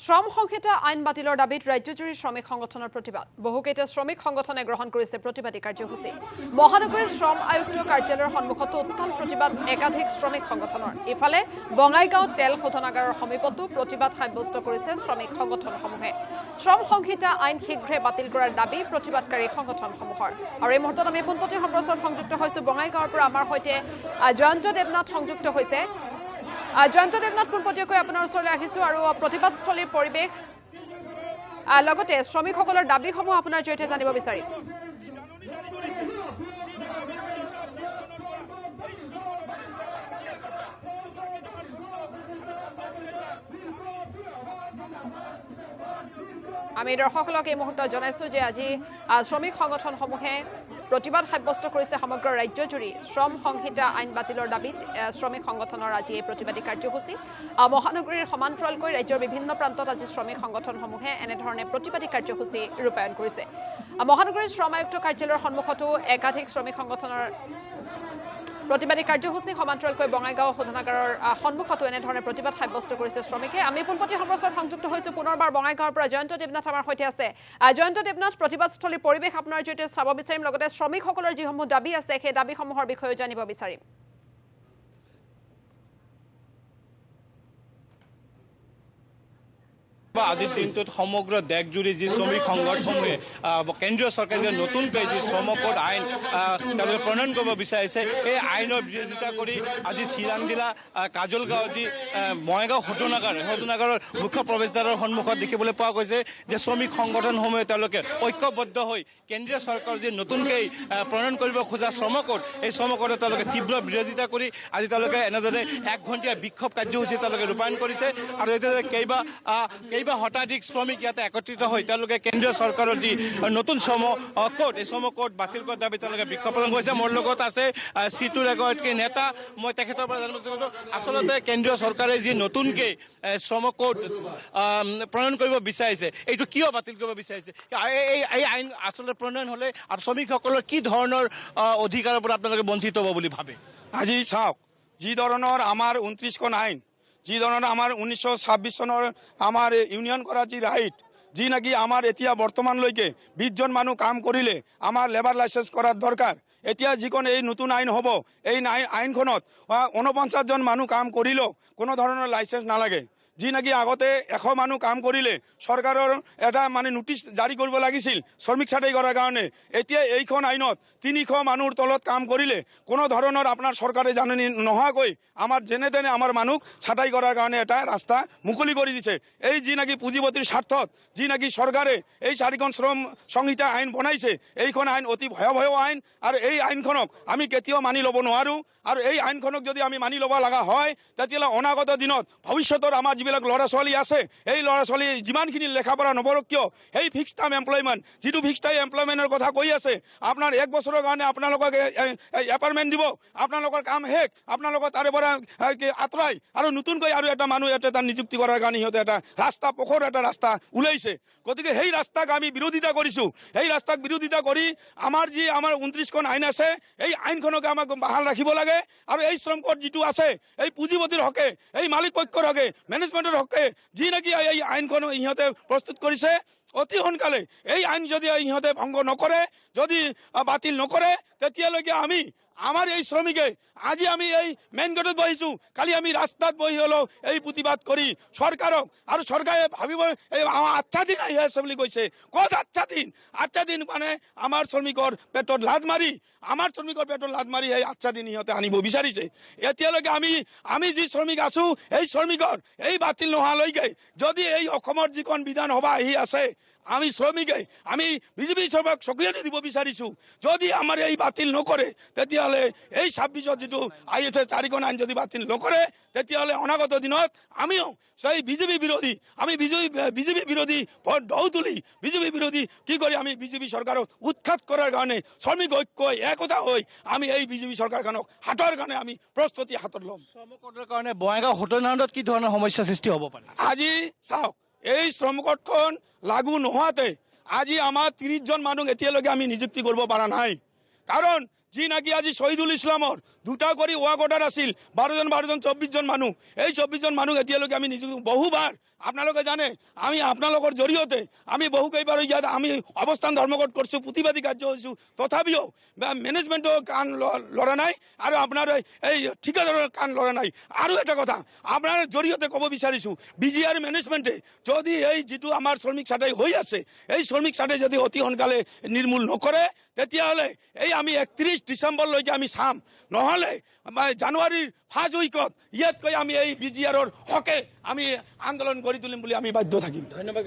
শ্ৰম সংহিতা আইন বাতিলৰ দাবীত ৰাজ্যজুৰি শ্ৰমিক সংগঠনৰ প্ৰতিবাদ বহুকেইটা শ্ৰমিক সংগঠনে গ্ৰহণ কৰিছে প্ৰতিবাদী কাৰ্যসূচী মহানগৰীৰ শ্ৰম আয়ুক্ত কাৰ্যালয়ৰ সন্মুখতো উত্তাল প্ৰতিবাদ একাধিক শ্ৰমিক সংগঠনৰ ইফালে বঙাইগাঁও তেল শোধনাগাৰৰ সমীপতো প্ৰতিবাদ সাব্যস্ত কৰিছে শ্ৰমিক সংগঠনসমূহে শ্ৰম সংহিতা আইন শীঘ্ৰে বাতিল কৰাৰ দাবী প্ৰতিবাদকাৰী সংগঠনসমূহৰ আৰু এই মুহূৰ্তত আমি পোনপটীয়া সম্প্ৰচাৰত সংযুক্ত হৈছো বঙাইগাঁৱৰ পৰা আমাৰ সৈতে জয়ন্ত দেৱনাথ সংযুক্ত হৈছে জয়ন্ত দেৱনাথ পোনপটীয়াকৈ আপোনাৰ ওচৰলৈ আহিছোঁ আৰু প্ৰতিবাদস্থলীৰ পৰিৱেশ লগতে শ্ৰমিকসকলৰ দাবীসমূহ আপোনাৰ জৰিয়তে জানিব বিচাৰিম আমি দৰ্শকসকলক এই মুহূৰ্তত জনাইছোঁ যে আজি শ্ৰমিক সংগঠনসমূহে প্ৰতিবাদ সাব্যস্ত কৰিছে সমগ্ৰ ৰাজ্যজুৰি শ্ৰম সংহিতা আইন বাতিলৰ দাবীত শ্ৰমিক সংগঠনৰ আজি এই প্ৰতিবাদী কাৰ্যসূচী মহানগৰীৰ সমান্তৰালকৈ ৰাজ্যৰ বিভিন্ন প্ৰান্তত আজি শ্ৰমিক সংগঠনসমূহে এনেধৰণে প্ৰতিবাদী কাৰ্যসূচী ৰূপায়ণ কৰিছে মহানগৰীৰ শ্ৰম আয়ুক্ত কাৰ্যালয়ৰ সন্মুখতো একাধিক শ্ৰমিক সংগঠনৰ প্ৰতিবাদী কাৰ্যসূচী সমান্তৰালকৈ বঙাইগাঁও শোধনাগাৰৰ সন্মুখতো এনেধৰণে প্ৰতিবাদ সাব্যস্ত কৰিছে শ্ৰমিকে আমি পোনপটীয়া সম্প্ৰচাৰত সংযুক্ত হৈছোঁ পুনৰবাৰ বঙাইগাঁৱৰ পৰা জয়ন্ত দেৱনাথ আমাৰ সৈতে আছে জয়ন্ত দেৱনাথ প্ৰতিবাদস্থলীৰ পৰিৱেশ আপোনাৰ জৰিয়তে চাব বিচাৰিম লগতে শ্ৰমিকসকলৰ যিসমূহ দাবী আছে সেই দাবীসমূহৰ বিষয়ে জানিব বিচাৰিম আজিৰ দিনটোত সমগ্ৰ দেশজুৰি যি শ্ৰমিক সংগঠনসমূহে কেন্দ্ৰীয় চৰকাৰে নতুনকৈ যি শ্ৰম কোড আইন প্ৰণয়ন কৰিব বিচাৰিছে এই আইনৰ বিৰোধিতা কৰি আজি চিৰাং জিলা কাজলগাঁও যি বঙাইগাঁও শোধনাগাৰৰ মুখ্য প্ৰৱেশদ্বাৰৰ সন্মুখত দেখিবলৈ পোৱা গৈছে যে শ্ৰমিক সংগঠনসমূহে তেওঁলোকে ঐক্যবদ্ধ হৈ কেন্দ্ৰীয় চৰকাৰৰ যি নতুনকৈ প্ৰণয়ন কৰিব খোজা শ্ৰম কোড এই শ্ৰম কোডত তেওঁলোকে তীব্ৰ বিৰোধিতা কৰি আজি তেওঁলোকে এনেদৰে 1 ঘণ্টীয়া বিক্ষোভ কাৰ্যসূচী তেওঁলোকে ৰূপায়ণ কৰিছে আৰু এতিয়া কেইবা শতাধিক শ্ৰমিক ইয়াতে একত্ৰিত হৈ তেওঁলোকে কেন্দ্ৰীয় চৰকাৰৰ যি নতুন শ্ৰম কোড এই শ্ৰম কোড বাতিল কৰাৰ দাবী তেওঁলোকে বিক্ষোভ প্ৰদান কৰিছে মোৰ লগত আছে চিটুৰ এগৰাকী নেতা মই তেখেতৰ পৰা জানিব বিচাৰিছোঁ আচলতে কেন্দ্ৰীয় চৰকাৰে যি নতুনকৈ শ্ৰম কোড প্ৰণয়ন কৰিব বিচাৰিছে এইটো কিয় বাতিল কৰিব বিচাৰিছে এই আইন আচলতে প্ৰণয়ন হ'লে আৰু শ্ৰমিকসকলৰ কি ধৰণৰ অধিকাৰৰ পৰা আপোনালোকে বঞ্চিত হ'ব বুলি ভাবে আজি চাওক যি ধৰণৰ আমাৰ 29খন আইন যি ধৰণৰ আমাৰ 1926 চনৰ আমাৰ ইউনিয়ন কৰাৰ যি ৰাইট যি নাকি আমাৰ এতিয়া বৰ্তমানলৈকে 20 জন মানুহ কাম কৰিলে আমাৰ লেবাৰ লাইচেন্স কৰাৰ দৰকাৰ এতিয়া যিখন এই নতুন আইন হ'ব এই আইনখনত 49 জন মানুহ কাম কৰিলেও কোনো ধৰণৰ লাইচেন্স নালাগে যি নাকি আগতে 100 মানুহ কাম কৰিলে চৰকাৰৰ এটা মানে নোটিছ জাৰি কৰিব লাগিছিল শ্ৰমিক ছাঁটাই কৰাৰ কাৰণে এতিয়া এইখন আইনত 300 মানুহৰ তলত কাম কৰিলে কোনো ধৰণৰ আপোনাৰ চৰকাৰে জাননী নোহোৱাকৈ আমাৰ যেনে তেনে আমাৰ মানুহ ছাঁটাই কৰাৰ কাৰণে এটা ৰাস্তা মুকলি কৰি দিছে এই যি নাকি পুঁজিপতিৰ স্বাৰ্থত যি নাকি চৰকাৰে এই 4খন শ্ৰম সংহিতা আইন বনাইছে এইখন আইন অতি ভয়াৱহ আইন আৰু এই আইনখনক আমি কেতিয়াও মানি ল'ব নোৱাৰোঁ আৰু এই আইনখনক যদি আমি মানি ল'ব লগা হয় তেতিয়াহ'লে অনাগত দিনত ভৱিষ্যতৰ আমাৰ যিবিলাক ল'ৰা ছোৱালী আছে এই ল'ৰা ছোৱালী যিমানখিনি লেখাপঢ়া নপঢ়ক কিয় সেই ফিক্স টাইম এমপ্লয়মেণ্ট যিটো ফিক্স টাইম এমপ্লয়মেণ্টৰ কথা কৈ আছে আপোনাৰ 1 বছৰৰ কাৰণে আপোনালোকক এপাৰ্টমেণ্ট দিব আপোনালোকৰ কাম শেষ আপোনালোকৰ তাৰে পৰা আঁতৰাই আৰু নতুনকৈ আৰু এটা মানুহ এটা নিযুক্তি কৰাৰ কাৰণে সিহঁতে এটা ৰাস্তা পথৰ এটা ৰাস্তা ওলাইছে গতিকে সেই ৰাস্তাক আমি বিৰোধিতা কৰিছোঁ সেই ৰাস্তাক বিৰোধিতা কৰি আমাৰ 29খন আইন আছে এই আইনখনকে আমাক বাহাল ৰাখিব লাগে আৰু এই শ্ৰম কোড যিটো আছে এই পুঁজিপতিৰ হকে এই মালিক পক্ষৰ হকে মেনেজমেণ্টৰ হকে যি নাকি এই আইনখন ইহঁতে প্ৰস্তুত কৰিছে অতি সোনকালে এই আইন যদি ইহঁতে ভংগ নকৰে যদি বাতিল নকৰে তেতিয়ালৈকে আমি আমাৰ এই শ্ৰমিকে আজি আমি এই মেইন গেটত বহিছোঁ কালি আমি ৰাস্তাত বহি হ'লেও এই প্ৰতিবাদ কৰি চৰকাৰক আৰু চৰকাৰে ভাবিব এই 8 দিন আহি আছে বুলি কৈছে ক'ত 8 দিন মানে আমাৰ শ্ৰমিকৰ পেটত লাদ মাৰি আমাৰ শ্ৰমিকৰ পেটত লাদ মাৰি এই 8 দিন সিহঁতে আনিব বিচাৰিছে এতিয়ালৈকে আমি যি শ্ৰমিক আছোঁ এই শ্ৰমিকৰ এই বাতিল নোহোৱালৈকে যদি এই অসমৰ যিখন বিধানসভা আহি আছে আমি শ্ৰমিকে আমি বিজেপি চৰকাৰক চকীয়ানি দিব বিচাৰিছোঁ যদি আমাৰ এই বাতিল নকৰে তেতিয়াহ'লে এই 26ত যিটো আহি আছে 4খন আইন যদি বাতিল নকৰে তেতিয়াহ'লে অনাগত দিনত আমিও সেই বিজেপি বিৰোধী আমি বিজেপি বিৰোধী ঢৌ তুলি বিজেপি বিৰোধী কি কৰি আমি বিজেপি চৰকাৰক উৎখাত কৰাৰ কাৰণে শ্ৰমিক ঐক্য একতা হৈ আমি এই বিজেপি চৰকাৰখনক হাতৰ কাৰণে আমি প্ৰস্তুতি হাতত ল'ম শ্ৰম কোডৰ কাৰণে বঙাইগাঁও শোধনাগাৰত কি ধৰণৰ সমস্যা সৃষ্টি হ'ব পাৰে আজি চাওক এই শ্ৰম কোডখন লাগু নোহোৱাতে আজি আমাৰ 30 জন মানুহ এতিয়ালৈকে আমি নিযুক্তি কৰিব পৰা নাই কাৰণ যি নাকি আজি শহীদুল ইছলামৰ দুটা কৰি ৱাক অৰ্ডাৰ আছিল 12জন 24 জন মানুহ এই 24 জন মানুহ এতিয়ালৈকে আমি নিযুক্ত বহুবাৰ আপোনালোকে জানে আমি আপোনালোকৰ জৰিয়তে আমি বহুকেইবাৰ ইয়াত আমি অৱস্থান ধৰ্মঘট কৰিছোঁ প্ৰতিবাদী কাৰ্য হৈছোঁ তথাপিও মেনেজমেণ্টৰ কাণ লৰা নাই আৰু আপোনাৰ এই ঠিকাদাৰৰ কাণ লৰা নাই আৰু এটা কথা আপোনাৰ জৰিয়তে ক'ব বিচাৰিছোঁ BGR মেনেজমেণ্টে যদি এই যিটো আমাৰ শ্ৰমিক ছাঁটাই হৈ আছে এই শ্ৰমিক ছাঁটাই যদি অতি সোনকালে নিৰ্মূল নকৰে তেতিয়াহ'লে এই আমি 31 ডিচেম্বৰলৈকে আমি চাম নহ'লে জানুৱাৰীৰ ফাৰ্ষ্ট উইকত ইয়াতকৈ আমি এই BGRৰ হকে আমি আন্দোলন কৰি তুলিম বুলি আমি বাধ্য থাকিম ধন্যবাদ